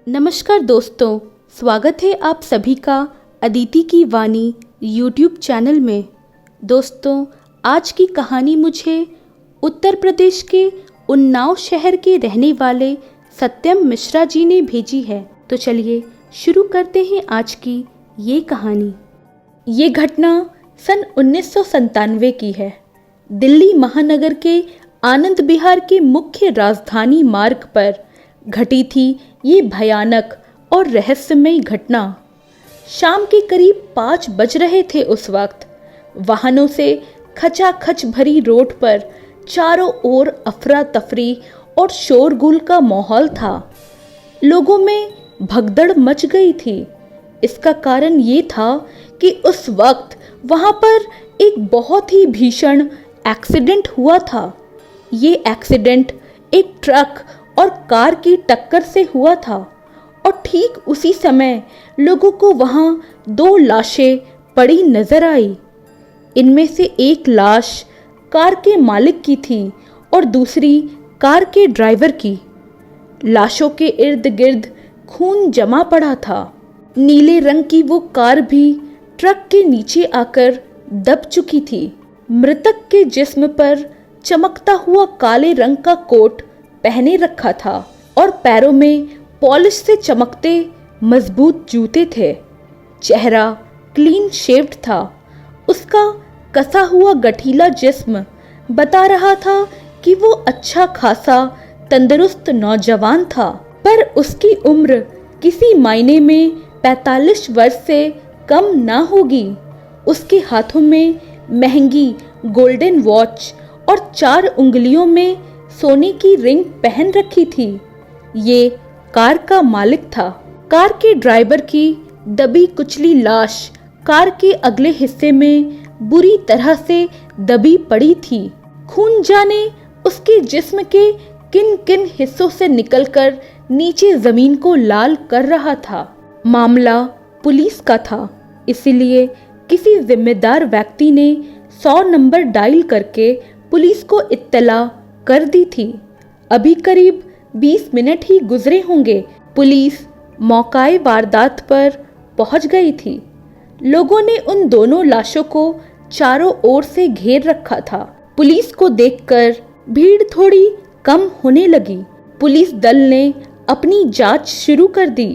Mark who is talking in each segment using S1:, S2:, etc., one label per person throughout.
S1: नमस्कार दोस्तों, स्वागत है आप सभी का अदिति की वाणी यूट्यूब चैनल में। दोस्तों, आज की कहानी मुझे उत्तर प्रदेश के उन्नाव शहर के रहने वाले सत्यम मिश्रा जी ने भेजी है। तो चलिए शुरू करते हैं आज की ये कहानी। ये घटना सन 1997 की है। दिल्ली महानगर के आनंद विहार के मुख्य राजधानी मार्ग पर घटी थी ये भयानक और रहस्यमयी घटना। शाम के करीब 5 बज रहे थे उस वक्त। वाहनों से खचाखच भरी रोड पर चारों ओर अफरा तफरी और शोरगुल का माहौल था। लोगों में भगदड़ मच गई थी। इसका कारण ये था कि उस वक्त वहाँ पर एक बहुत ही भीषण एक्सीडेंट हुआ था। ये एक्सीडेंट एक ट्रक और कार की टक्कर से हुआ था और ठीक उसी समय लोगों को वहाँ 2 लाशें पड़ी नजर आई। इनमें से एक लाश कार के मालिक की थी और दूसरी कार के ड्राइवर की। लाशों के इर्द गिर्द खून जमा पड़ा था। नीले रंग की वो कार भी ट्रक के नीचे आकर दब चुकी थी। मृतक के जिस्म पर चमकता हुआ काले रंग का कोट पहने रखा था और पैरों में पॉलिश से चमकते मजबूत जूते थे। चेहरा क्लीन शेव्ड था। उसका कसा हुआ गठीला जिस्म बता रहा था कि वो अच्छा खासा तंदुरुस्त नौजवान था, पर उसकी उम्र किसी मायने में 45 वर्ष से कम ना होगी। उसके हाथों में महंगी गोल्डन वॉच और 4 उंगलियों में सोने की रिंग पहन रखी थी। ये कार का मालिक था। कार के ड्राइवर की दबी कुचली लाश कार के अगले हिस्से में बुरी तरह से दबी पड़ी थी। खून जाने उसके जिस्म के किन किन हिस्सों से निकलकर नीचे जमीन को लाल कर रहा था। मामला पुलिस का था, इसलिए किसी जिम्मेदार व्यक्ति ने 100 नंबर डायल करके पुलिस को इत्तला कर दी थी। अभी करीब 20 मिनट ही गुजरे होंगे। पुलिस मौकाए वारदात पर पहुंच गई थी। लोगों ने उन दोनों लाशों को चारों ओर से घेर रखा था। पुलिस को देखकर भीड़ थोड़ी कम होने लगी। पुलिस दल ने अपनी जांच शुरू कर दी।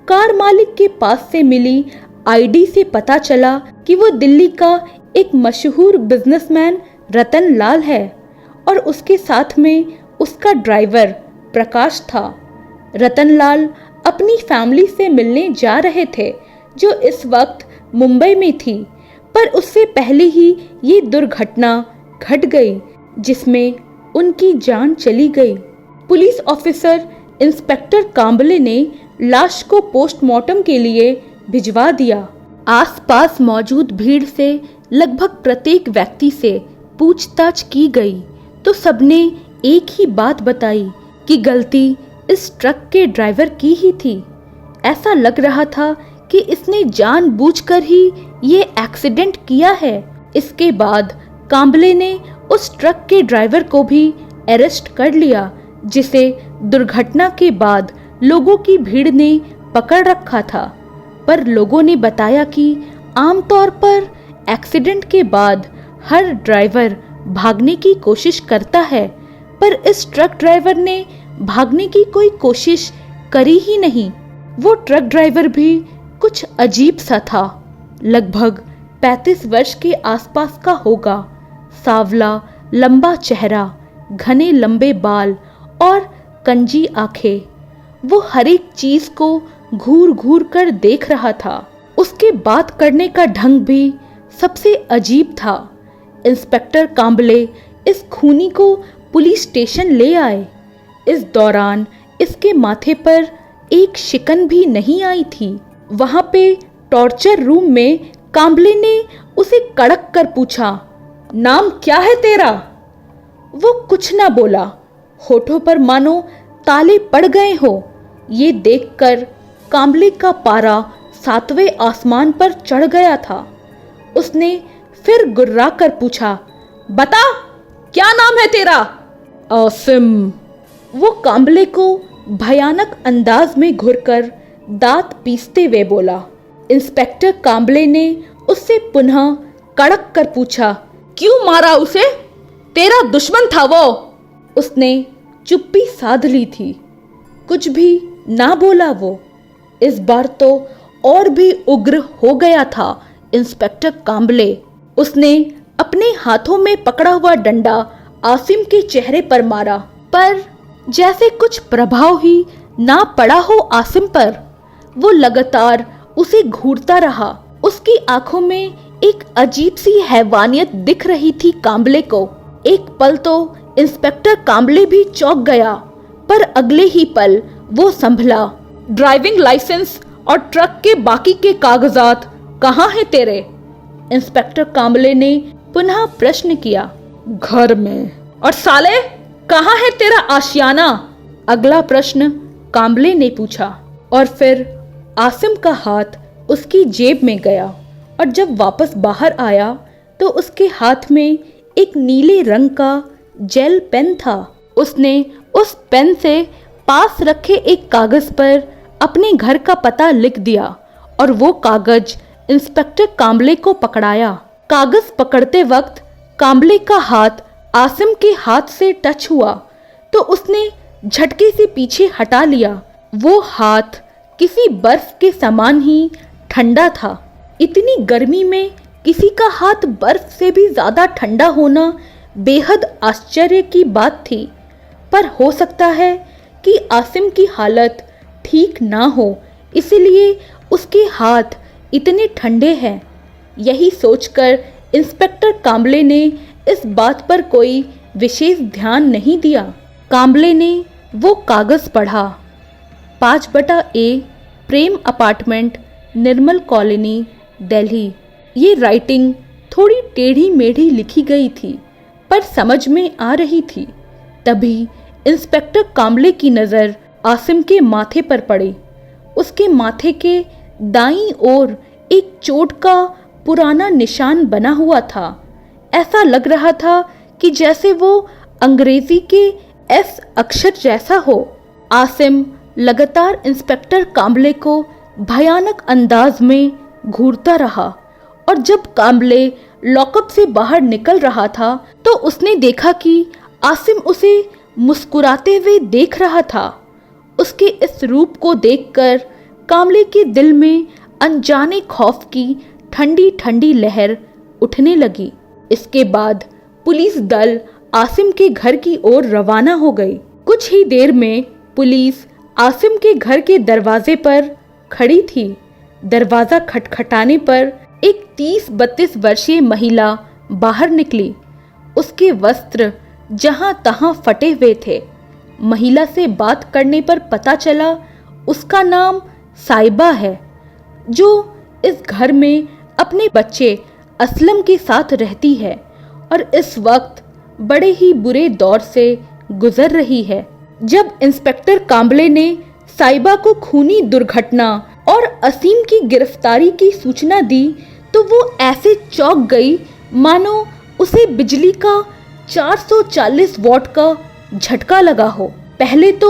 S1: कार मालिक के पास से मिली आईडी से पता चला कि वो दिल्ली का एक मशहूर बिजनेसमैन रतन लाल है और उसके साथ में उसका ड्राइवर प्रकाश था। रतन लाल अपनी फैमिली से मिलने जा रहे थे जो इस वक्त मुंबई में थी, पर उससे पहले ही ये दुर्घटना घट गई जिसमें उनकी जान चली गई। पुलिस ऑफिसर इंस्पेक्टर कांबले ने लाश को पोस्टमार्टम के लिए भिजवा दिया। आसपास मौजूद भीड़ से लगभग प्रत्येक व्यक्ति से पूछताछ की गई तो सबने एक ही बात बताई कि गलती इस ट्रक के ड्राइवर की ही थी। ऐसा लग रहा था कि इसने जानबूझकर ही ये एक्सीडेंट किया है। इसके बाद कांबले ने उस ट्रक के ड्राइवर को भी अरेस्ट कर लिया, जिसे दुर्घटना के बाद लोगों की भीड़ ने पकड़ रखा था। पर लोगों ने बताया कि आमतौर पर एक्सीडेंट के बाद हर ड्राइवर भागने की कोशिश करता है, पर इस ट्रक ड्राइवर ने भागने की कोई कोशिश करी ही नहीं। वो ट्रक ड्राइवर भी कुछ अजीब सा था। लगभग 35 वर्ष के आसपास का होगा। सांवला लंबा चेहरा, घने लंबे बाल और कंजी आंखें। वो हर एक चीज को घूर घूर कर देख रहा था। उसके बात करने का ढंग भी सबसे अजीब था। इंस्पेक्टर कांबले इस खूनी को पुलिस स्टेशन ले आए। इस दौरान इसके माथे पर एक शिकन भी नहीं आई थी। वहां पे टॉर्चर रूम में कांबले ने उसे कड़क कर पूछा, नाम क्या है तेरा? वो कुछ ना बोला। होठों पर मानो ताले पड़ गए हो। ये देखकर कांबले का पारा 7वें आसमान पर चढ़ गया था। उसने फिर गुर्रा कर पूछा, बता क्या नाम है तेरा? आसिम। वो कांबले को भयानक अंदाज में घुरकर दांत पीसते हुए बोला। इंस्पेक्टर कांबले ने उससे पुनः कड़क कर पूछा, क्यों मारा उसे? तेरा दुश्मन था वो। उसने चुप्पी साध ली थी, कुछ भी ना बोला वो। इस बार तो और भी उग्र हो गया था इंस्पेक्टर कांबले। उसने अपने हाथों में पकड़ा हुआ डंडा आसिम के चेहरे पर मारा, पर जैसे कुछ प्रभाव ही ना पड़ा हो आसिम पर। वो लगातार उसे घूरता रहा। उसकी आंखों में एक अजीब सी हैवानियत दिख रही थी कांबले को। एक पल तो इंस्पेक्टर कांबले भी चौंक गया, पर अगले ही पल वो संभला। ड्राइविंग लाइसेंस और ट्रक के बाकी के कागजात कहाँ हैं तेरे? इंस्पेक्टर कांबले ने पुनः प्रश्न किया। घर में। और साले, कहाँ है तेरा आशियाना? अगला प्रश्न कांबले ने पूछा। और फिर आसिम का हाथ उसकी जेब में गया और जब वापस बाहर आया तो उसके हाथ में एक नीले रंग का जेल पेन था। उसने उस पेन से पास रखे एक कागज पर अपने घर का पता लिख दिया और वो कागज इंस्पेक्टर कांबले को पकड़ाया। कागज पकड़ते वक्त कांबले का हाथ आसिम के हाथ से टच हुआ तो उसने झटके से पीछे हटा लिया। वो हाथ किसी बर्फ के समान ही ठंडा था। इतनी गर्मी में किसी का हाथ बर्फ से भी ज्यादा ठंडा होना बेहद आश्चर्य की बात थी, पर हो सकता है कि आसिम की हालत ठीक ना हो, इसलिए उसके हाथ इतने ठंडे हैं। यही सोचकर इंस्पेक्टर कांबले ने इस बात पर कोई विशेष ध्यान नहीं दिया। कांबले ने वो कागज पढ़ा। 5/A प्रेम अपार्टमेंट, निर्मल कॉलोनी, दिल्ली। ये राइटिंग थोड़ी टेढ़ी मेढ़ी लिखी गई थी, पर समझ में आ रही थी। तभी इंस्पेक्टर कांबले की नज़र आसिम के माथे पर पड़ी। उसके माथे के दाईं ओर एक चोट का पुराना निशान बना हुआ था। ऐसा लग रहा था कि जैसे वो अंग्रेजी के एस अक्षर जैसा हो। आसिम लगातार इंस्पेक्टर कांबले को भयानक अंदाज में घूरता रहा और जब कांबले लॉकअप से बाहर निकल रहा था तो उसने देखा कि आसिम उसे मुस्कुराते हुए देख रहा था। उसके इस रूप को देखकर कांबले के दिल में अनजाने खौफ की ठंडी ठंडी लहर उठने लगी। इसके बाद पुलिस दल आसिम के घर की ओर रवाना हो गई। कुछ ही देर में पुलिस आसिम के घर के दरवाजे पर खड़ी थी। दरवाजा खटखटाने पर एक 30-32 वर्षीय महिला बाहर निकली। उसके वस्त्र जहां तहां फटे हुए थे। महिला से बात करने पर पता चला उसका नाम साइबा है, जो इस घर में अपने बच्चे असलम के साथ रहती है और इस वक्त बड़े ही बुरे दौर से गुजर रही है। जब इंस्पेक्टर कांबले ने साइबा को खूनी दुर्घटना और असीम की गिरफ्तारी की सूचना दी तो वो ऐसे चौंक गई मानो उसे बिजली का 440 वॉट का झटका लगा हो। पहले तो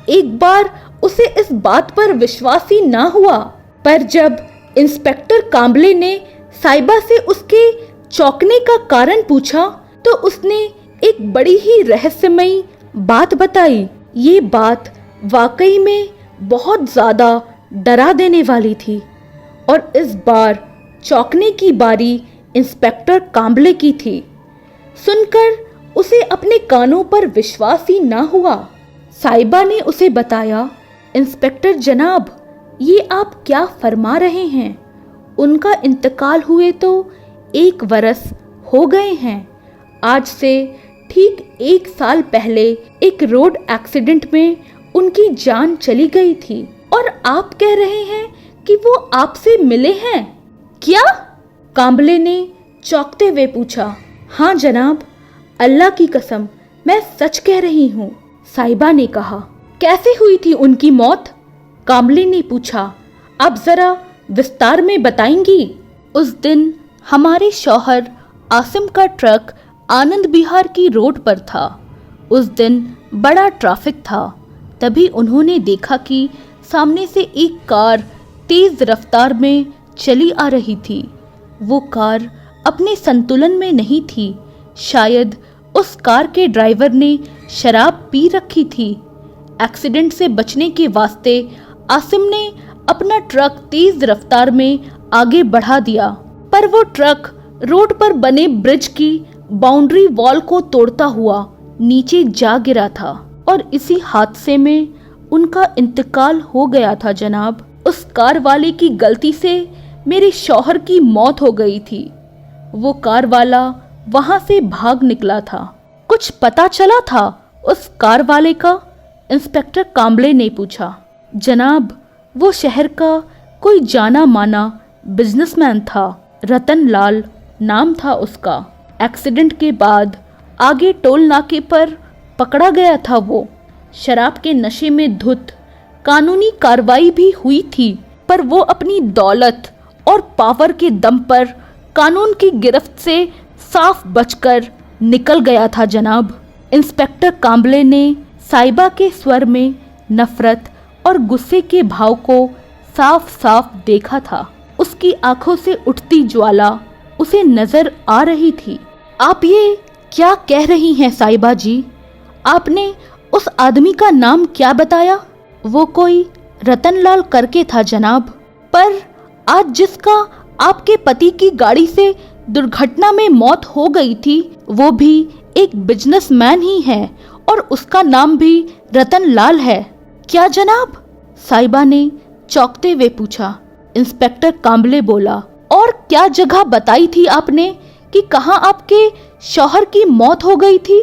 S1: एक बार उसे इस बात पर विश्वास ही ना हुआ, पर जब इंस्पेक्टर कांबले ने साइबा से उसके चौंकने का कारण पूछा तो उसने एक बड़ी ही रहस्यमयी बात बताई। ये बात वाकई में बहुत ज्यादा डरा देने वाली थी और इस बार चौंकने की बारी इंस्पेक्टर कांबले की थी। सुनकर उसे अपने कानों पर विश्वास ही ना हुआ। साइबा ने उसे बताया, इंस्पेक्टर जनाब, ये आप क्या फरमा रहे हैं? उनका इंतकाल हुए तो 1 बरस हो गए हैं। आज से ठीक 1 साल पहले एक रोड एक्सीडेंट में उनकी जान चली गई थी और आप कह रहे हैं कि वो आपसे मिले हैं क्या? कांबले ने चौंकते हुए पूछा। हाँ जनाब, अल्लाह की कसम, मैं सच कह रही हूँ, साइबा ने कहा। कैसे हुई थी उनकी मौत? कांबले ने पूछा। आप जरा विस्तार में बताएंगी? उस दिन हमारे शौहर आसिम का ट्रक आनंद विहार की रोड पर था। उस दिन बड़ा ट्रैफिक था। तभी उन्होंने देखा कि सामने से एक कार तेज रफ्तार में चली आ रही थी। वो कार अपने संतुलन में नहीं थी। शायद उस कार के ड्राइवर ने शराब पी रखी थी। एक्सीडेंट से बचने के वास्ते आसिम ने अपना ट्रक तेज रफ्तार में आगे बढ़ा दिया, पर वो ट्रक रोड पर बने ब्रिज की बाउंड्री वॉल को तोड़ता हुआ नीचे जा गिरा था और इसी हादसे में उनका इंतकाल हो गया था जनाब। उस कार वाले की गलती से मेरे शौहर की मौत हो गई थी। वो कार वाला वहां से भाग निकला था। कुछ पता चला था उस कार वाले का? इंस्पेक्टर कांबले ने पूछा। जनाब, वो शहर का कोई जाना माना बिजनेसमैन था। रतन लाल नाम था उसका। एक्सीडेंट के बाद आगे टोल नाके पर पकड़ा गया था। वो शराब के नशे में धुत। कानूनी कार्रवाई भी हुई थी, पर वो अपनी दौलत और पावर के दम पर कानून की गिरफ्त से साफ बचकर निकल गया था जनाब। इंस्पेक्टर कांबले ने साहिबा के स्वर में नफरत और गुस्से के भाव को साफ साफ देखा था। उसकी आंखों से उठती ज्वाला उसे नजर आ रही थी। आप ये क्या कह रही हैं साहिबा जी? आपने उस आदमी का नाम क्या बताया? वो कोई रतनलाल करके था जनाब। पर आज जिसका आपके पति की गाड़ी से दुर्घटना में मौत हो गई थी, वो भी एक बिजनेसमैन ही है और उसका नाम भी रतनलाल है। क्या जनाब? साहिबा ने चौंकते हुए पूछा। इंस्पेक्टर कांबले बोला, और क्या जगह बताई थी आपने कि कहाँ आपके शौहर की मौत हो गई थी?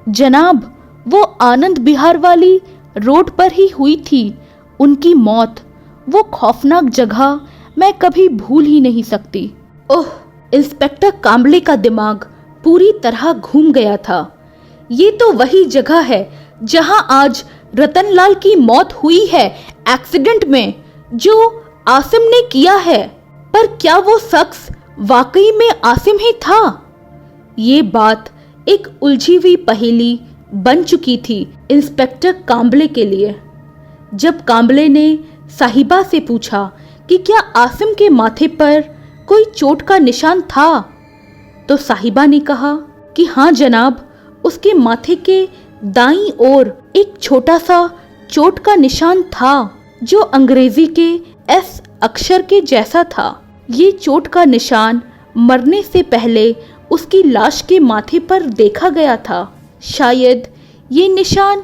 S1: जनाब, वो आनंद विहार वाली रोड पर ही हुई थी उनकी मौत। वो खौफनाक जगह मैं कभी भूल ही नहीं सकती। ओह, इंस्पेक्टर कांबले का दिमाग पूरी तरह घूम गया था। ये तो वही जगह है जहां आज रतनलाल की मौत हुई है, एक्सीडेंट में, जो आसिम ने किया है। पर क्या वो शख्स वाकई में आसिम ही था? ये बात एक उलझी हुई पहेली बन चुकी थी इंस्पेक्टर कांबले के लिए। जब कांबले ने साहिबा से पूछा कि क्या आसिम के माथे पर कोई चोट का निशान था, तो साहिबा ने कहा कि हाँ जनाब, उसके माथे के दाईं ओर एक छोटा सा चोट का निशान था जो अंग्रेजी के एस अक्षर के जैसा था। ये चोट का निशान मरने से पहले उसकी लाश के माथे पर देखा गया था। शायद ये निशान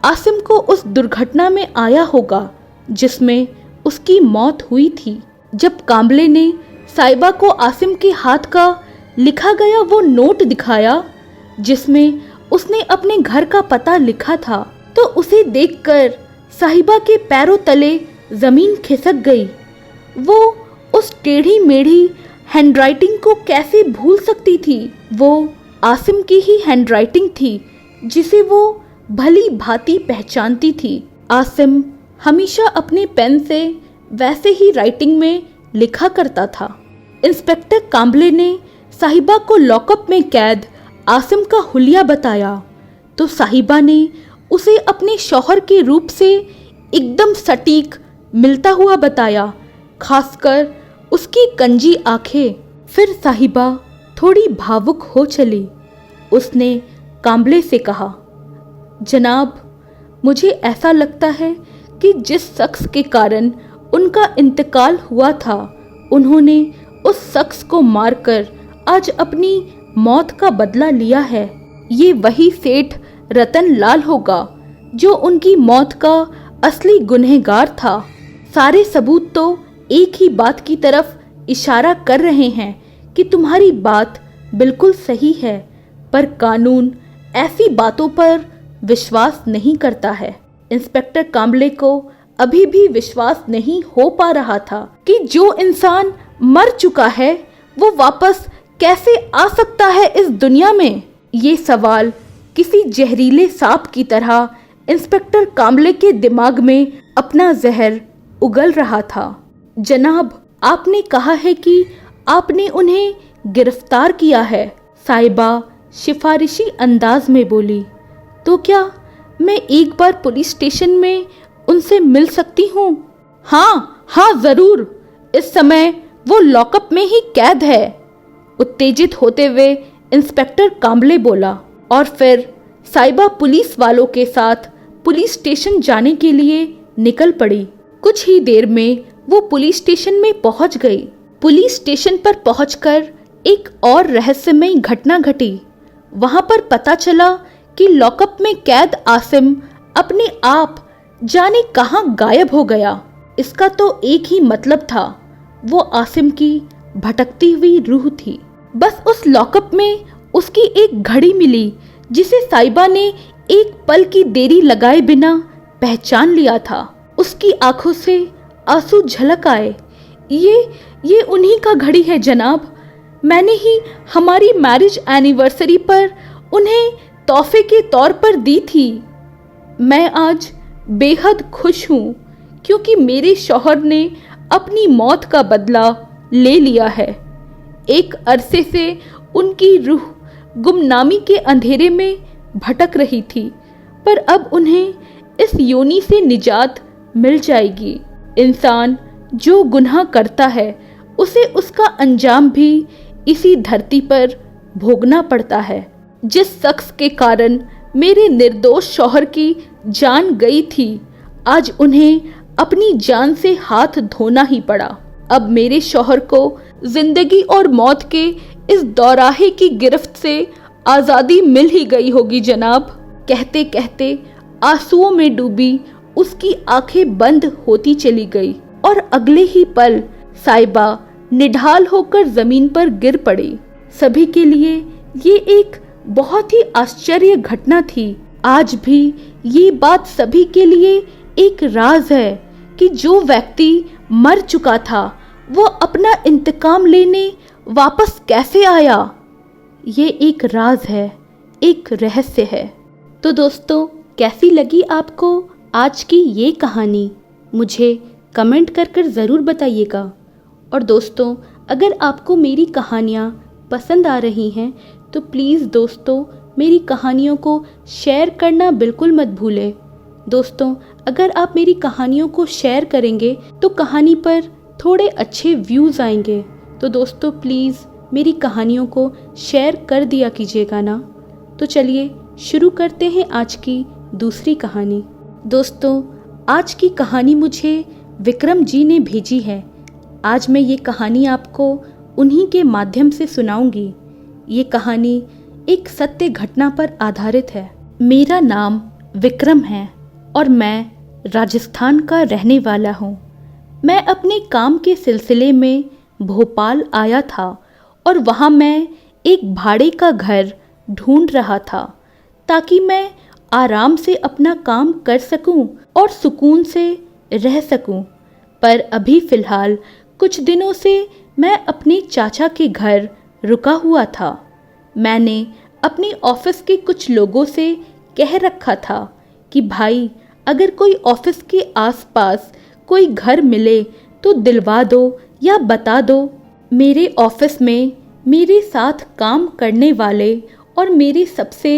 S1: आसिम को उस दुर्घटना में आया होगा जिसमें उसकी मौत हुई थी। जब कांबले ने साहिबा को आसिम के हाथ का लिखा गया वो नोट दिखाया जिसमें उसने अपने घर का पता लिखा था, तो उसे देखकर साहिबा के पैरों तले जमीन खिसक गई। वो उस टेढ़ी मेढ़ी हैंडराइटिंग को कैसे भूल सकती थी? वो आसिम की ही हैंडराइटिंग थी जिसे वो भली भांति पहचानती थी। आसिम हमेशा अपने पेन से वैसे ही राइटिंग में लिखा करता था। इंस्पेक्टर कांबले ने साहिबा को लॉकअप में कैद आसिम का हुलिया बताया, तो साहिबा ने उसे अपने शौहर के रूप से एकदम सटीक मिलता हुआ बताया, खासकर उसकी कंजी आंखें। फिर साहिबा थोड़ी भावुक हो चली। उसने कांबले से कहा, जनाब, मुझे ऐसा लगता है कि जिस शख्स के कारण उनका इंतकाल हुआ था, उन्होंने उस शख्स को मारकर आज अपनी मौत का बदला लिया है। ये वही सेठ रतन लाल होगा जो उनकी मौत का असली गुनहगार था। सारे सबूत तो एक ही बात की तरफ इशारा कर रहे हैं कि तुम्हारी बात बिल्कुल सही है, पर कानून ऐसी बातों पर विश्वास नहीं करता है। इंस्पेक्टर कांबले को अभी भी विश्वास नहीं हो पा रहा था कि जो इंसान मर चुका है वो वापस कैसे आ सकता है इस दुनिया में। ये सवाल किसी जहरीले सांप की तरह इंस्पेक्टर कांबले के दिमाग में अपना जहर उगल रहा था। जनाब, आपने कहा है कि आपने उन्हें गिरफ्तार किया है, साहिबा सिफारिशी अंदाज में बोली। तो क्या मैं एक बार पुलिस स्टेशन में उनसे मिल सकती हूँ? हाँ हाँ ज़रूर, इस समय वो लॉकअप में ही कैद है, उत्तेजित होते हुए इंस्पेक्टर कांबले बोला। और फिर साइबा पुलिस वालों के साथ पुलिस स्टेशन जाने के लिए निकल पड़ी। कुछ ही देर में वो पुलिस स्टेशन में पहुंच गई। पुलिस स्टेशन पर पहुंचकर एक और रहस्यमयी घटना घटी। वहां पर पता चला कि लॉकअप में कैद आसिम अपने आप जाने कहां गायब हो गया। इसका तो एक ही मतलब था, वो आसिम की भटकती हुई रूह थी। बस उस लॉकअप में उसकी एक घड़ी मिली जिसे साइबा ने एक पल की देरी लगाए बिना पहचान लिया था। उसकी आंखों से आंसू झलक आए। ये उन्हीं का घड़ी है जनाब, मैंने ही हमारी मैरिज एनिवर्सरी पर उन्हें तोहफे के तौर पर दी थी। मैं आज बेहद खुश हूँ क्योंकि मेरे शौहर ने अपनी मौत का बदला ले लिया है। एक अरसे से उनकी रूह गुमनामी के अंधेरे में भटक रही थी, पर अब उन्हें इस योनि से निजात मिल जाएगी। इंसान जो गुनाह करता है उसे उसका अंजाम भी इसी धरती पर भोगना पड़ता है। जिस शख्स के कारण मेरे निर्दोष शौहर की जान गई थी, आज उन्हें अपनी जान से हाथ धोना ही पड़ा। अब मेरे शौहर को जिंदगी और मौत के इस दौराहे की गिरफ्त से आज़ादी मिल ही गई होगी जनाब। कहते कहते आंसुओं में डूबी उसकी आंखें बंद होती चली गई और अगले ही पल साइबा निढाल होकर जमीन पर गिर पड़ी। सभी के लिए ये एक बहुत ही आश्चर्य घटना थी। आज भी ये बात सभी के लिए एक राज है कि जो व्यक्ति मर चुका था वो अपना इंतकाम लेने वापस कैसे आया। ये एक राज है, एक रहस्य है। तो दोस्तों, कैसी लगी आपको आज की ये कहानी? मुझे कमेंट कर ज़रूर बताइएगा। और दोस्तों, अगर आपको मेरी कहानियाँ पसंद आ रही हैं तो प्लीज़ दोस्तों मेरी कहानियों को शेयर करना बिल्कुल मत भूलें। दोस्तों, अगर आप मेरी कहानियों को शेयर करेंगे तो कहानी पर थोड़े अच्छे व्यूज़ आएंगे। तो दोस्तों प्लीज़ मेरी कहानियों को शेयर कर दिया कीजिएगा ना। तो चलिए शुरू करते हैं आज की दूसरी कहानी। दोस्तों, आज की कहानी मुझे विक्रम जी ने भेजी है। आज मैं ये कहानी आपको उन्हीं के माध्यम से सुनाऊंगी। ये कहानी एक सत्य घटना पर आधारित है। मेरा नाम विक्रम है और मैं राजस्थान का रहने वाला हूँ। मैं अपने काम के सिलसिले में भोपाल आया था और वहाँ मैं एक भाड़े का घर ढूंढ रहा था ताकि मैं आराम से अपना काम कर सकूं और सुकून से रह सकूं। पर अभी फ़िलहाल कुछ दिनों से मैं अपने चाचा के घर रुका हुआ था। मैंने अपने ऑफिस के कुछ लोगों से कह रखा था कि भाई, अगर कोई ऑफिस के आसपास कोई घर मिले तो दिलवा दो या बता दो। मेरे ऑफिस में मेरे साथ काम करने वाले और मेरे सबसे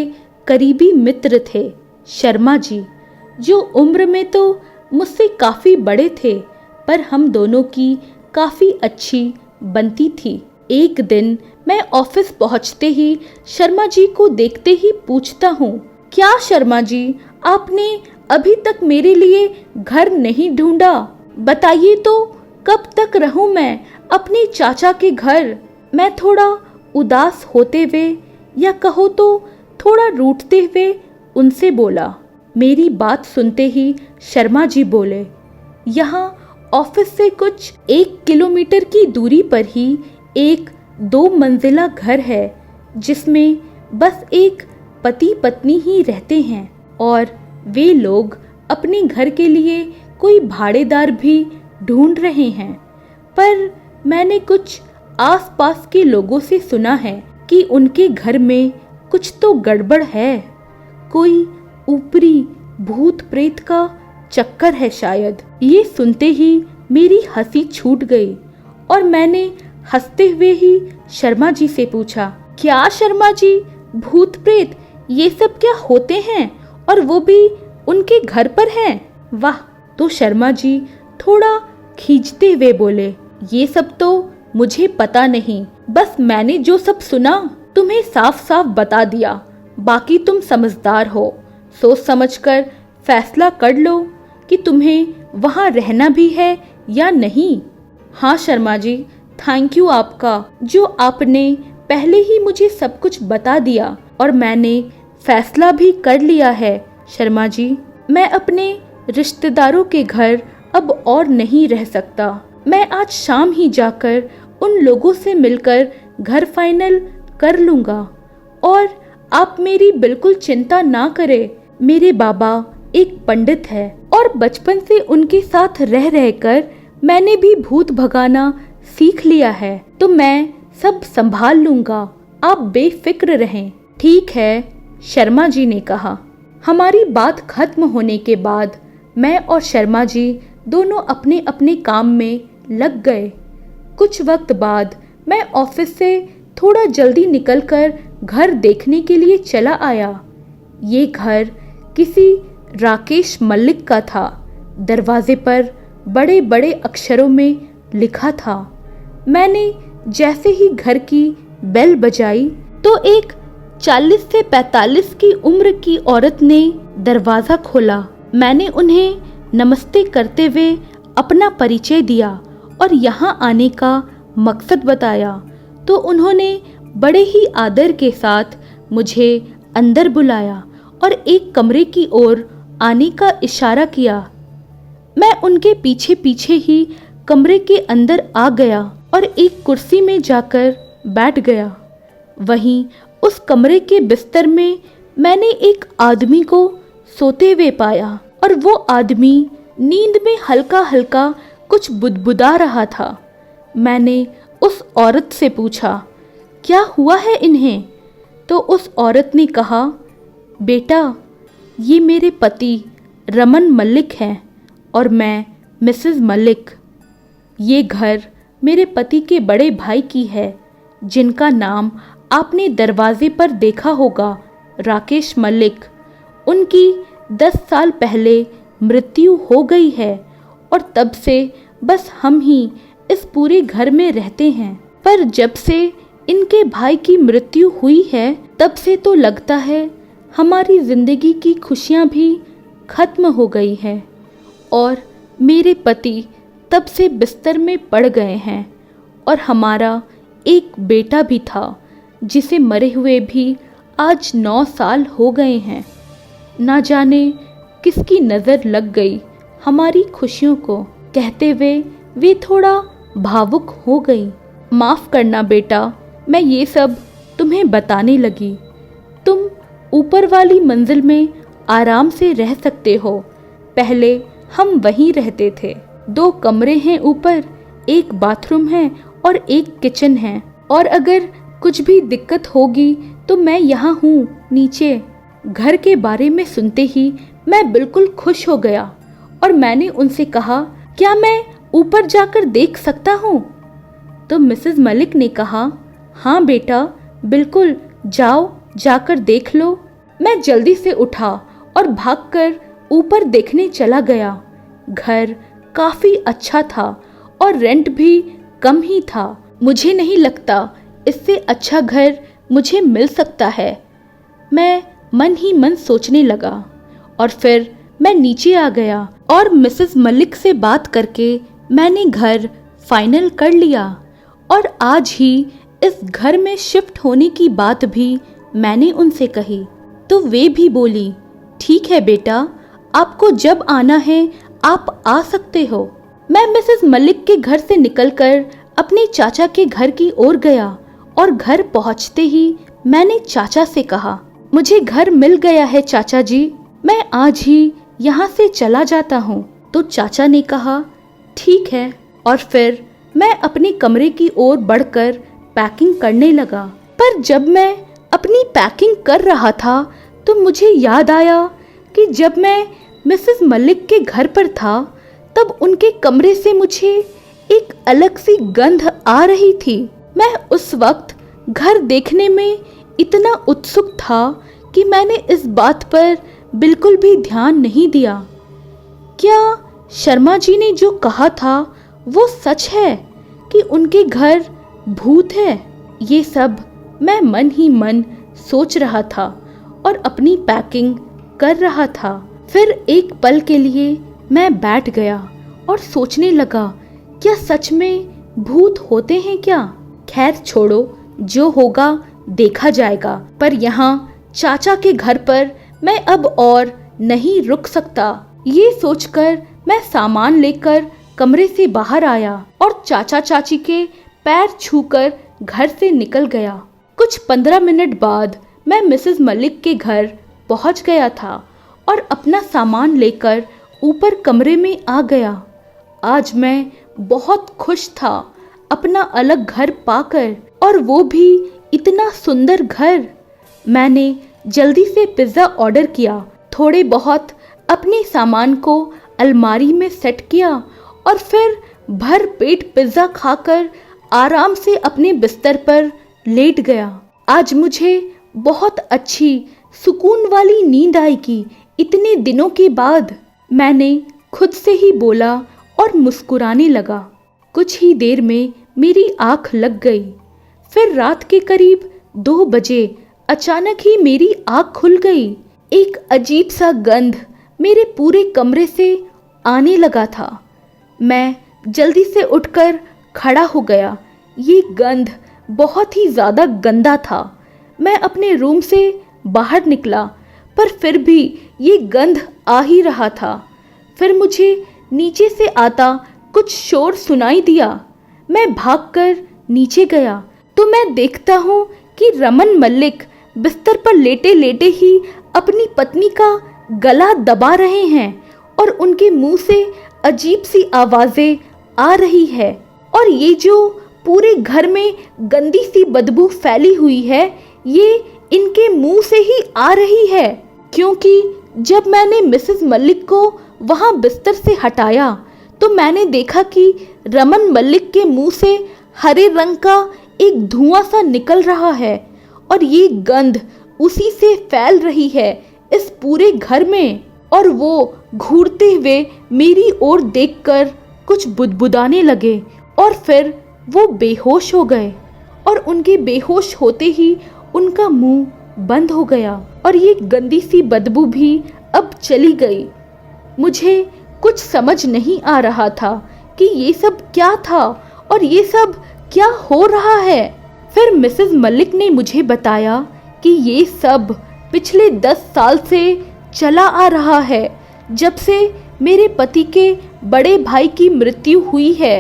S1: करीबी मित्र थे शर्मा जी, जो उम्र में तो मुझसे काफ़ी बड़े थे, पर हम दोनों की काफ़ी अच्छी बनती थी। एक दिन मैं ऑफिस पहुंचते ही शर्मा जी को देखते ही पूछता हूँ, क्या शर्मा जी, आपने अभी तक मेरे लिए घर नहीं ढूंढा? बताइए तो कब तक रहूं मैं अपने चाचा के घर? मैं थोड़ा उदास होते हुए या कहो तो थोड़ा रूठते हुए उनसे बोला। मेरी बात सुनते ही शर्मा जी बोले, यहाँ ऑफिस से कुछ 1 किलोमीटर की दूरी पर ही एक 2 मंजिला घर है जिसमें बस एक पति पत्नी ही रहते हैं और वे लोग अपने घर के लिए कोई भाड़ेदार भी ढूंढ रहे हैं। पर मैंने कुछ आसपास के लोगों से सुना है कि उनके घर में कुछ तो गड़बड़ है। कोई ऊपरी भूत प्रेत का चक्कर है शायद। ये सुनते ही मेरी हंसी छूट गई और मैंने हंसते हुए ही शर्मा जी से पूछा, क्या शर्मा जी, भूत प्रेत ये सब क्या होते हैं और वो भी उनके घर पर हैं। वाह! तो शर्मा जी थोड़ा खींचते हुए बोले, ये सब तो मुझे पता नहीं, बस मैंने जो सब सुना तुम्हें साफ साफ बता दिया। बाकी तुम समझदार हो, सोच समझकर फैसला कर लो कि तुम्हें वहाँ रहना भी है या नहीं। हाँ शर्मा जी, थैंक यू आपका, जो आपने पहले ही मुझे सब कुछ बता दिया और मैंने फैसला भी कर लिया है। शर्मा जी, मैं अपने रिश्तेदारों के घर अब और नहीं रह सकता। मैं आज शाम ही जाकर उन लोगों से मिलकर घर फाइनल कर लूँगा और आप मेरी बिल्कुल चिंता ना करें। मेरे बाबा एक पंडित है और बचपन से उनके साथ रह रहकर मैंने भी भूत भगाना सीख लिया है, तो मैं सब संभाल लूँगा, आप बेफिक्र रहें। ठीक है, शर्मा जी ने कहा। हमारी बात खत्म होने के बाद मैं और शर्मा जी दोनों अपने अपने काम में लग गए। कुछ वक्त बाद मैं ऑफिस से थोड़ा जल्दी निकलकर घर देखने के लिए चला आया। ये घर किसी राकेश मलिक का था। दरवाजे पर बड़े बड़े अक्षरों में लिखा था। मैंने जैसे ही घर की बेल बजाई तो एक 40 से 45 की उम्र की औरत ने दरवाज़ा खोला। मैंने उन्हें नमस्ते करते हुए अपना परिचय दिया और यहाँ आने का मकसद बताया, तो उन्होंने बड़े ही आदर के साथ मुझे अंदर बुलाया और एक कमरे की ओर आने का इशारा किया। मैं उनके पीछे पीछे ही कमरे के अंदर आ गया और एक कुर्सी में जाकर बैठ गया। वहीं उस कमरे के बिस्तर में मैंने एक आदमी को सोते हुए पाया और वो आदमी नींद में हल्का हल्का कुछ बुदबुदा रहा था। मैंने उस औरत से पूछा, क्या हुआ है इन्हें? तो उस औरत ने कहा, बेटा, ये मेरे पति रमन मलिक हैं और मैं मिसेस मलिक। ये घर मेरे पति के बड़े भाई की है, जिनका नाम आपने दरवाजे पर देखा होगा, राकेश मलिक। उनकी 10 साल पहले मृत्यु हो गई है और तब से बस हम ही इस पूरे घर में रहते हैं। पर जब से इनके भाई की मृत्यु हुई है, तब से तो लगता है हमारी जिंदगी की खुशियां भी खत्म हो गई है और मेरे पति तब से बिस्तर में पड़ गए हैं और हमारा एक बेटा भी था, जिसे मरे हुए भी आज 9 साल हो गए हैं। ना जाने किसकी नज़र लग गई हमारी खुशियों को। कहते हुए वे थोड़ा भावुक हो गई। माफ़ करना बेटा, मैं ये सब तुम्हें बताने लगी। तुम ऊपर वाली मंजिल में आराम से रह सकते हो। पहले हम वहीं रहते थे। 2 कमरे हैं ऊपर, एक बाथरूम है और एक किचन है, और अगर कुछ भी दिक्कत होगी तो मैं यहाँ हूँ नीचे। घर के बारे में सुनते ही मैं बिल्कुल खुश हो गया और मैंने उनसे कहा, क्या मैं ऊपर जाकर देख सकता हूँ? तो मिसेस मलिक ने कहा, हाँ बेटा, बिल्कुल जाओ, जाकर देख लो। मैं जल्दी से उठा और भागकर ऊपर देखने चला गया। घर काफ़ी अच्छा था और रेंट भी कम ही था। मुझे नहीं लगता इससे अच्छा घर मुझे मिल सकता है। मैं मन ही मन सोचने लगा और फिर मैं नीचे आ गया और मिसेस मलिक से बात करके मैंने घर फाइनल कर लिया और आज ही इस घर में शिफ्ट होने की बात भी मैंने उनसे कही। तो वे भी बोली, ठीक है बेटा, आपको जब आना है आप आ सकते हो। मैं मिसेस मलिक के घर से निकलकर अपने चाचा के घर की ओर गया और घर पहुंचते ही मैंने चाचा से कहा, मुझे घर मिल गया है चाचा जी, मैं आज ही यहाँ से चला जाता हूँ। तो चाचा ने कहा, ठीक है, और फिर मैं अपने कमरे की ओर बढ़कर पैकिंग करने लगा। पर जब मैं अपनी पैकिंग कर रहा था तो मुझे याद आया कि जब मैं मिसेस मलिक के घर पर था तब उनके कमरे से मुझे एक अलग सी गंध आ रही थी। मैं उस वक्त घर देखने में इतना उत्सुक था कि मैंने इस बात पर बिल्कुल भी ध्यान नहीं दिया। क्या शर्मा जी ने जो कहा था वो सच है कि उनके घर भूत है? ये सब मैं मन ही मन सोच रहा था और अपनी पैकिंग कर रहा था। फिर एक पल के लिए मैं बैठ गया और सोचने लगा, क्या सच में भूत होते हैं क्या? खैर छोड़ो, जो होगा देखा जाएगा। पर यहाँ चाचा के घर पर मैं अब और नहीं रुक सकता। ये सोचकर मैं सामान लेकर कमरे से बाहर आया और चाचा चाची के पैर छूकर घर से निकल गया। कुछ 15 मिनट बाद मैं मिसेस मलिक के घर पहुंच गया था और अपना सामान लेकर ऊपर कमरे में आ गया। आज मैं बहुत खुश था अपना अलग घर पाकर, और वो भी इतना सुंदर घर। मैंने जल्दी से पिज़्ज़ा ऑर्डर किया, थोड़े बहुत अपने सामान को अलमारी में सेट किया और फिर भर पेट पिज़्ज़ा खाकर आराम से अपने बिस्तर पर लेट गया। आज मुझे बहुत अच्छी सुकून वाली नींद आएगी इतने दिनों के बाद, मैंने खुद से ही बोला और मुस्कुराने लगा। कुछ ही देर में मेरी आँख लग गई। फिर रात के करीब 2 बजे अचानक ही मेरी आँख खुल गई। एक अजीब सा गंध मेरे पूरे कमरे से आने लगा था। मैं जल्दी से उठकर खड़ा हो गया। ये गंध बहुत ही ज़्यादा गंदा था। मैं अपने रूम से बाहर निकला, पर फिर भी ये गंध आ ही रहा था। फिर मुझे नीचे से आता कुछ शोर सुनाई दिया। मैं भागकर नीचे गया तो मैं देखता हूँ कि रमन मलिक बिस्तर पर लेटे लेटे ही अपनी पत्नी का गला दबा रहे हैं और उनके मुंह से अजीब सी आवाज़ें आ रही है। और ये जो पूरे घर में गंदी सी बदबू फैली हुई है, ये इनके मुंह से ही आ रही है। क्योंकि जब मैंने मिसेस मलिक को वहाँ बिस्तर से हटाया तो मैंने देखा कि रमन मलिक के मुंह से हरे रंग का एक धुआं सा निकल रहा है और ये गंध उसी से फैल रही है इस पूरे घर में। और वो घूरते हुए मेरी ओर देखकर कुछ बुदबुदाने लगे और फिर वो बेहोश हो गए। और उनके बेहोश होते ही उनका मुंह बंद हो गया और ये गंदी सी बदबू भी अब चली गई। मुझे कुछ समझ नहीं आ रहा था कि ये सब क्या था और ये सब क्या हो रहा है। फिर मिसेस मलिक ने मुझे बताया कि ये सब पिछले 10 साल से चला आ रहा है, जब से मेरे पति के बड़े भाई की मृत्यु हुई है।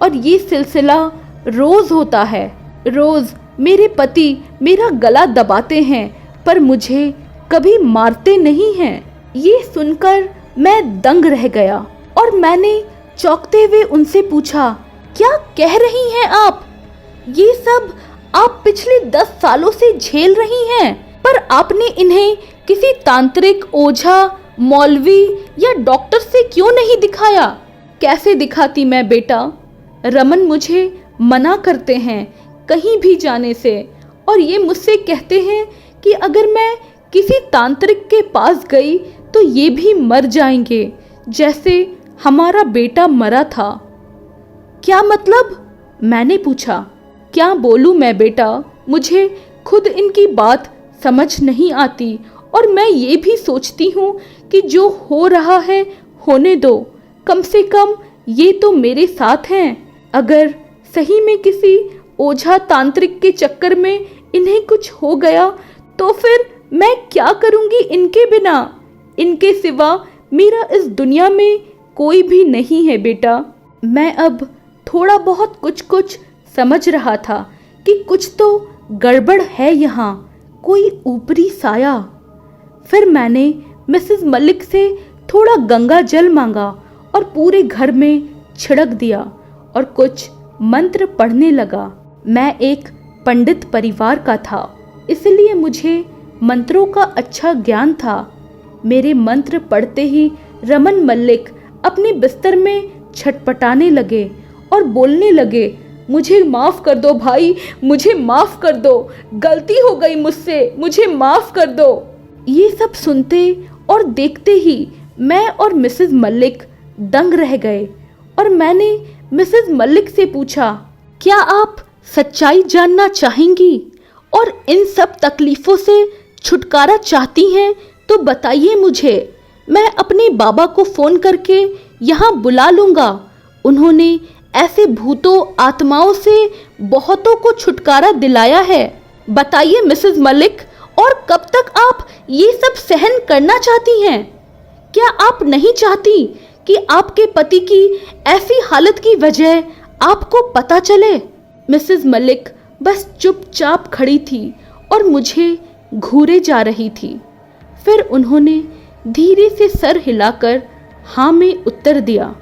S1: और ये सिलसिला रोज होता है। रोज मेरे पति मेरा गला दबाते हैं पर मुझे कभी मारते नहीं हैं। ये सुनकर मैं दंग रह गया और मैंने चौंकते हुए उनसे पूछा, क्या कह रही हैं आप? ये सब आप पिछले 10 सालों से झेल रही हैं, पर आपने इन्हें किसी तांत्रिक, ओझा, मौलवी या डॉक्टर से क्यों नहीं दिखाया? कैसे दिखाती मैं बेटा? रमन मुझे मना करते हैं कहीं भी जाने से और ये मुझसे कहते हैं कि अगर मैं किसी तांत्रिक के पास गई तो ये भी मर जाएंगे जैसे हमारा बेटा मरा था। क्या मतलब? मैंने पूछा। क्या बोलूँ मैं बेटा, मुझे खुद इनकी बात समझ नहीं आती और मैं ये भी सोचती हूँ कि जो हो रहा है होने दो, कम से कम ये तो मेरे साथ हैं। अगर सही में किसी ओझा तांत्रिक के चक्कर में इन्हें कुछ हो गया तो फिर मैं क्या करूँगी इनके बिना? इनके सिवा मेरा इस दुनिया में कोई भी नहीं है बेटा। मैं अब थोड़ा बहुत कुछ समझ रहा था कि कुछ तो गड़बड़ है यहाँ, कोई ऊपरी साया। फिर मैंने मिसेस मलिक से थोड़ा गंगा जल मांगा और पूरे घर में छिड़क दिया और कुछ मंत्र पढ़ने लगा। मैं एक पंडित परिवार का था, इसलिए मुझे मंत्रों का अच्छा ज्ञान था। मेरे मंत्र पढ़ते ही रमन मलिक अपने बिस्तर में छटपटाने लगे और बोलने लगे, मुझे माफ़ कर दो भाई, मुझे माफ़ कर दो, गलती हो गई मुझसे, मुझे माफ़ कर दो। ये सब सुनते और देखते ही मैं और मिसेस मल्लिक दंग रह गए और मैंने मिसेस मल्लिक से पूछा, क्या आप सच्चाई जानना चाहेंगी और इन सब तकलीफ़ों से छुटकारा चाहती हैं तो बताइए मुझे, मैं अपने बाबा को फ़ोन करके यहाँ बुला लूँगा। उन्होंने ऐसे भूतों आत्माओं से बहुतों को छुटकारा दिलाया है। बताइए मिसेस मल्लिक, और कब तक आप ये सब सहन करना चाहती हैं? क्या आप नहीं चाहती कि आपके पति की ऐसी हालत की वजह आपको पता चले? मिसेस मल्लिक बस चुपचाप खड़ी थी और मुझे घूरे जा रही थी। फिर उन्होंने धीरे से सर हिलाकर हाँ में उत्तर दिया।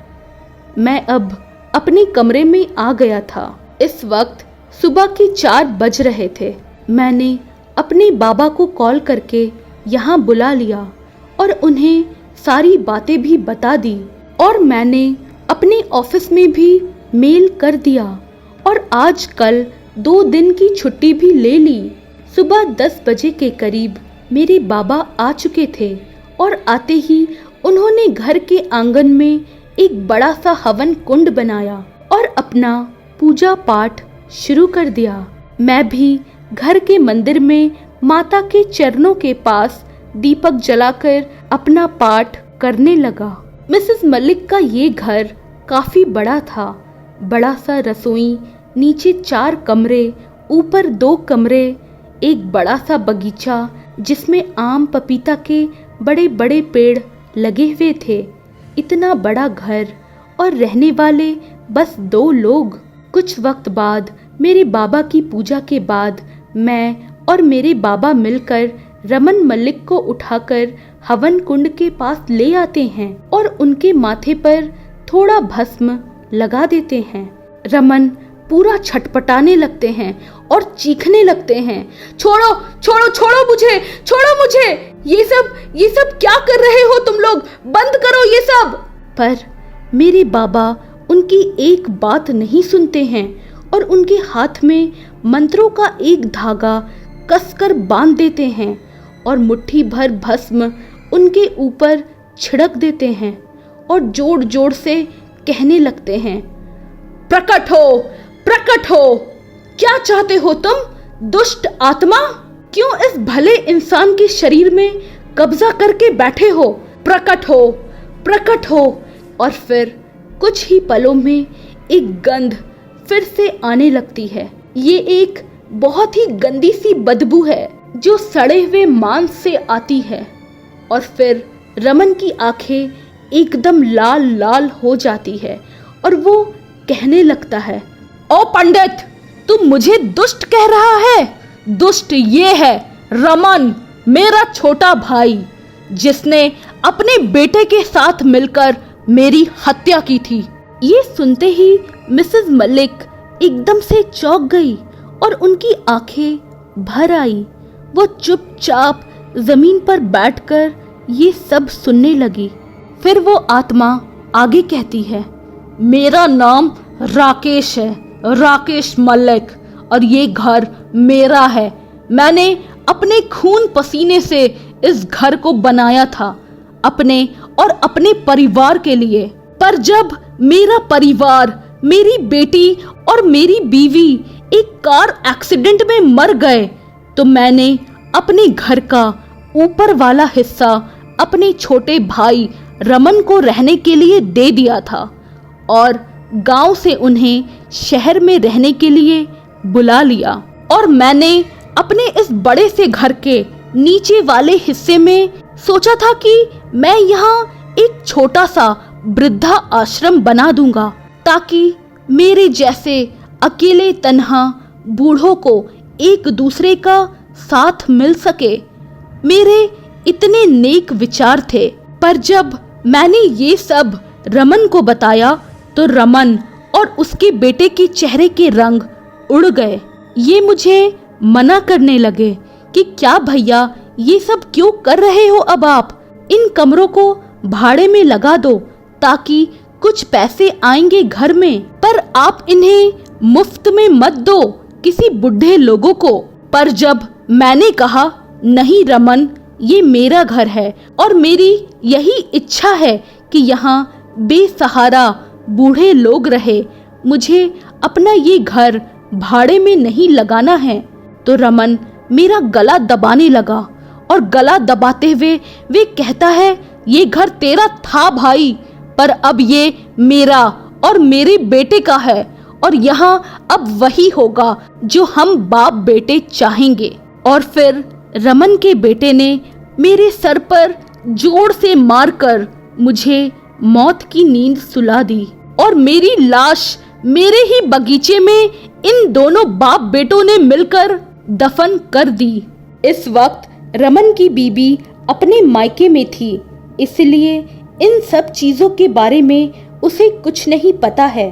S1: मैं अब अपने कमरे में आ गया था। इस वक्त सुबह के 4 बज रहे थे। मैंने अपने बाबा को कॉल करके यहाँ बुला लिया और उन्हें सारी बातें भी बता दी और मैंने अपने ऑफिस में भी मेल कर दिया और आज कल 2 दिन की छुट्टी भी ले ली। सुबह 10 बजे के करीब मेरे बाबा आ चुके थे और आते ही उन्होंने घर के आंगन में एक बड़ा सा हवन कुंड बनाया और अपना पूजा पाठ शुरू कर दिया। मैं भी घर के मंदिर में माता के चरणों के पास दीपक जलाकर अपना पाठ करने लगा। मिसेस मल्लिक का ये घर काफी बड़ा था। बड़ा सा रसोई, नीचे 4 कमरे, ऊपर 2 कमरे, एक बड़ा सा बगीचा जिसमें आम पपीता के बड़े बड़े पेड़ लगे हुए थे। इतना बड़ा घर और रहने वाले बस 2 लोग। कुछ वक्त बाद मेरे बाबा की पूजा के बाद मैं और मेरे बाबा मिलकर रमन मल्लिक को उठाकर हवन कुंड के पास ले आते हैं और उनके माथे पर थोड़ा भस्म लगा देते हैं। रमन पूरा छटपटाने लगते हैं और चीखने लगते हैं, छोड़ो छोड़ो छोड़ो मुझे, छोड़ो मुझे, ये सब क्या कर रहे हो तुम लोग, बंद करो ये सब। पर मेरे बाबा उनकी एक बात नहीं सुनते हैं और उनके हाथ में मंत्रों का एक धागा कसकर बांध देते हैं और मुट्ठी भर भस्म उनके ऊपर छिड़क देते हैं और जोर जोर से कहने लगते हैं, प्रकट हो, प्रकट हो, क्या चाहते हो तुम दुष्ट आत्मा? क्यों इस भले इंसान के शरीर में कब्जा करके बैठे हो? प्रकट हो, प्रकट हो। और फिर कुछ ही पलों में एक गंध फिर से आने लगती है। ये एक बहुत ही गंदी सी बदबू है जो सड़े हुए मांस से आती है। और फिर रमन की आंखें एकदम लाल लाल हो जाती है और वो कहने लगता है, ओ पंडित, तू मुझे दुष्ट कह रहा है? दुष्ट ये है रमन, मेरा छोटा भाई, जिसने अपने बेटे के साथ मिलकर मेरी हत्या की थी। ये सुनते ही मिसेस मल्लिक एकदम से चौंक गई और उनकी आंखें भर आई। वो चुपचाप जमीन पर बैठकर ये सब सुनने लगी। फिर वो आत्मा आगे कहती है, मेरा नाम राकेश है, राकेश मल्लिक, और ये घर मेरा है। मैंने अपने खून पसीने से इस घर को बनाया था, अपने और अपने परिवार के लिए। पर जब मेरा परिवार, मेरी बेटी और मेरी बीवी एक कार एक्सीडेंट में मर गए तो मैंने अपने घर का ऊपर वाला हिस्सा अपने छोटे भाई रमन को रहने के लिए दे दिया था और गांव से उन्हें शहर में रहने के लिए बुला लिया। और मैंने अपने इस बड़े से घर के नीचे वाले हिस्से में सोचा था कि मैं यहाँ एक छोटा सा वृद्धा आश्रम बना दूंगा ताकि मेरे जैसे अकेले तन्हा बूढ़ों को एक दूसरे का साथ मिल सके। मेरे इतने नेक विचार थे। पर जब मैंने ये सब रमन को बताया तो रमन और उसके बेटे के चेहरे के रंग उड़ गए। ये मुझे मना करने लगे कि क्या भैया, ये सब क्यों कर रहे हो? अब आप इन कमरों को भाड़े में लगा दो ताकि कुछ पैसे आएंगे घर में, पर आप इन्हें मुफ्त में मत दो किसी बुढ़े लोगों को। पर जब मैंने कहा, नहीं रमन, ये मेरा घर है और मेरी यही इच्छा है कि यहाँ बेसहारा बूढ़े लोग रहे। मुझे अपना ये घर भाड़े में नहीं लगाना है। तो रमन मेरा गला दबाने लगा और गला दबाते हुए वे कहता है, ये घर तेरा था भाई, पर अब ये मेरा और मेरे बेटे का है और यहाँ अब वही होगा जो हम बाप बेटे चाहेंगे। और फिर रमन के बेटे ने मेरे सर पर जोर से मारकर मुझे मौत की नींद सुला दी और मेरी लाश मेरे ही बगीचे में इन दोनों बाप बेटों ने मिलकर दफन कर दी। इस वक्त रमन की बीबी अपने मायके में थी, इसलिए इन सब चीजों के बारे में उसे कुछ नहीं पता है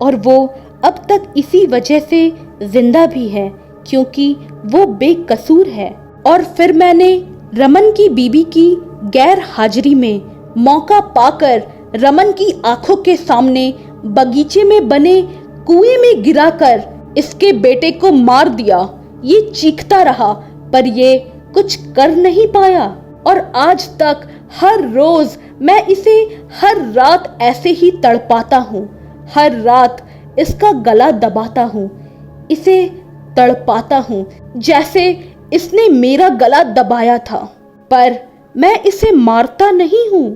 S1: और वो अब तक इसी वजह से जिंदा भी है क्योंकि वो बेकसूर है। और फिर मैंने रमन की बीबी की गैर हाजिरी में मौका पाकर रमन की आंखों के सामने बगीचे में बने कुएं में गिराकर इसके बेटे को मार दिया। ये चीखता रहा पर ये कुछ कर नहीं पाया और आज तक हर रोज मैं इसे हर रात ऐसे ही तड़पाता हूँ। हर रात इसका गला दबाता हूँ, इसे तड़पाता हूँ जैसे इसने मेरा गला दबाया था। पर मैं इसे मारता नहीं हूँ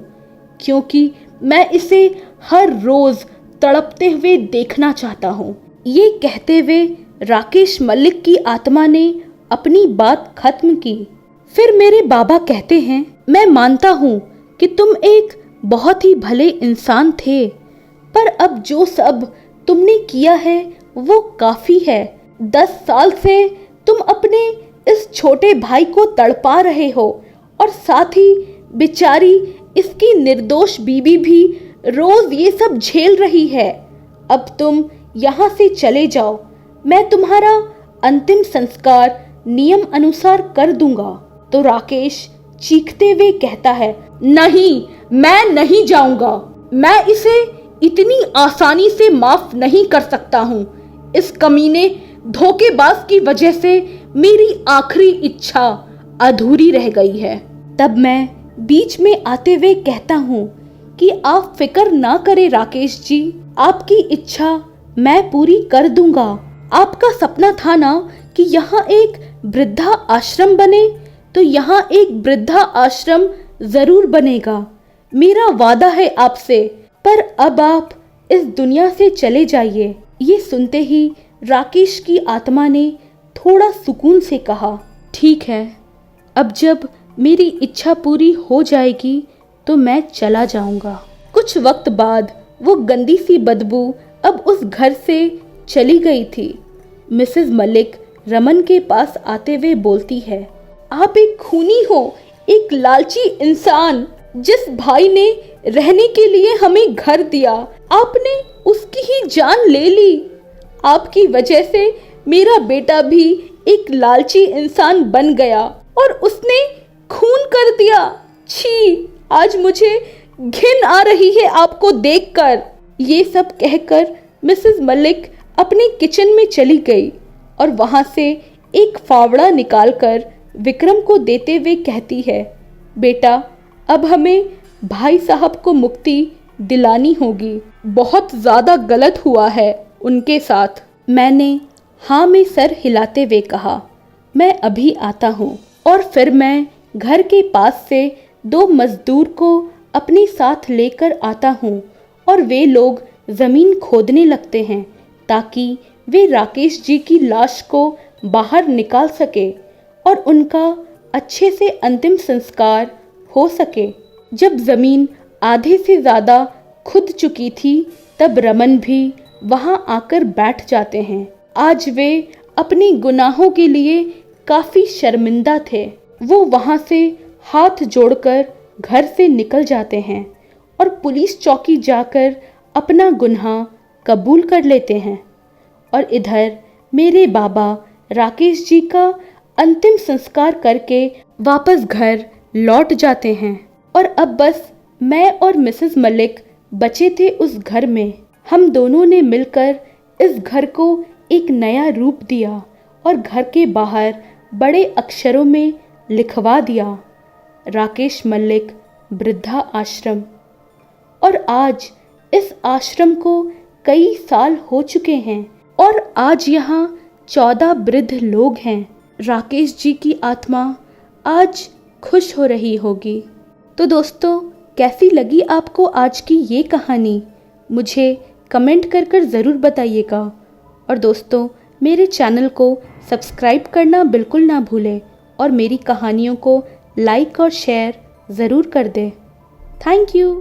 S1: क्योंकि मैं इसे हर रोज तड़पते हुए देखना चाहता हूँ। ये कहते हुए राकेश मलिक की आत्मा ने अपनी बात खत्म की। फिर मेरे बाबा कहते हैं, मैं मानता हूँ कि तुम एक बहुत ही भले इंसान थे, पर अब जो सब तुमने किया है वो काफी है। 10 साल से तुम अपने इस छोटे भाई को तड़पा रहे हो और साथ ही बेचारी इसकी निर्दोष बीबी भी रोज ये सब झेल रही है। अब तुम यहाँ से चले जाओ, मैं तुम्हारा अंतिम संस्कार नियम अनुसार कर दूंगा। तो राकेश चीखते हुए कहता है, नहीं, मैं नहीं जाऊंगा। मैं इसे इतनी आसानी से माफ नहीं कर सकता हूँ। इस कमीने धोखेबाज की वजह से मेरी आखिरी इच्छा अधूरी रह गई है। तब मैं बीच में आते हुए कहता हूँ कि आप फिक्र ना करें राकेश जी, आपकी इच्छा मैं पूरी कर दूंगा। आपका सपना था ना कि यहाँ एक वृद्धा आश्रम बने, तो यहाँ एक वृद्धा आश्रम जरूर बनेगा। मेरा वादा है आपसे। पर अब आप इस दुनिया से चले जाइए। ये सुनते ही राकेश की आत्मा ने थोड़ा सुकून से कहा, ठीक है, अब जब मेरी इच्छा पूरी हो जाएगी तो मैं चला जाऊंगा। कुछ वक्त बाद वो गंदी सी बदबू अब उस घर से चली गई थी। मिसेस मलिक रमन के पास आते हुए बोलती है, आप एक खूनी हो, एक लालची इंसान। जिस भाई ने रहने के लिए हमें घर दिया, आपने उसकी ही जान ले ली। आपकी वजह से मेरा बेटा भी एक लालची इंसान बन गया और उसने खून कर दिया। छी, आज मुझे घिन आ रही है आपको देखकर। ये सब कहकर मिसेस मलिक अपने किचन में चली गई और वहां से एक फावड़ा निकालकर विक्रम को देते हुए कहती है, बेटा, अब हमें भाई साहब को मुक्ति दिलानी होगी। बहुत ज़्यादा गलत हुआ है उनके साथ। मैंने हाँ में सर हिलाते हुए कहा, मैं अभी आता हूँ। और फिर मैं घर के पास से 2 मजदूर को अपने साथ लेकर आता हूँ और वे लोग ज़मीन खोदने लगते हैं ताकि वे राकेश जी की लाश को बाहर निकाल सके और उनका अच्छे से अंतिम संस्कार हो सके। जब ज़मीन आधे से ज़्यादा खुद चुकी थी तब रमन भी वहाँ आकर बैठ जाते हैं। आज वे अपने गुनाहों के लिए काफ़ी शर्मिंदा थे। वो वहाँ से हाथ जोड़कर घर से निकल जाते हैं और पुलिस चौकी जाकर अपना गुनाह कबूल कर लेते हैं। और इधर मेरे बाबा राकेश जी का अंतिम संस्कार करके वापस घर लौट जाते हैं और अब बस मैं और मिसेस मलिक बचे थे उस घर में। हम दोनों ने मिलकर इस घर को एक नया रूप दिया और घर के बाहर बड़े अक्षरों में लिखवा दिया, राकेश मलिक वृद्धा आश्रम। और आज इस आश्रम को कई साल हो चुके हैं और आज यहाँ 14 वृद्ध लोग हैं। राकेश जी की आत्मा आज खुश हो रही होगी। तो दोस्तों, कैसी लगी आपको आज की ये कहानी, मुझे कमेंट कर ज़रूर बताइएगा। और दोस्तों, मेरे चैनल को सब्सक्राइब करना बिल्कुल ना भूलें और मेरी कहानियों को लाइक और शेयर ज़रूर कर दें। Thank you.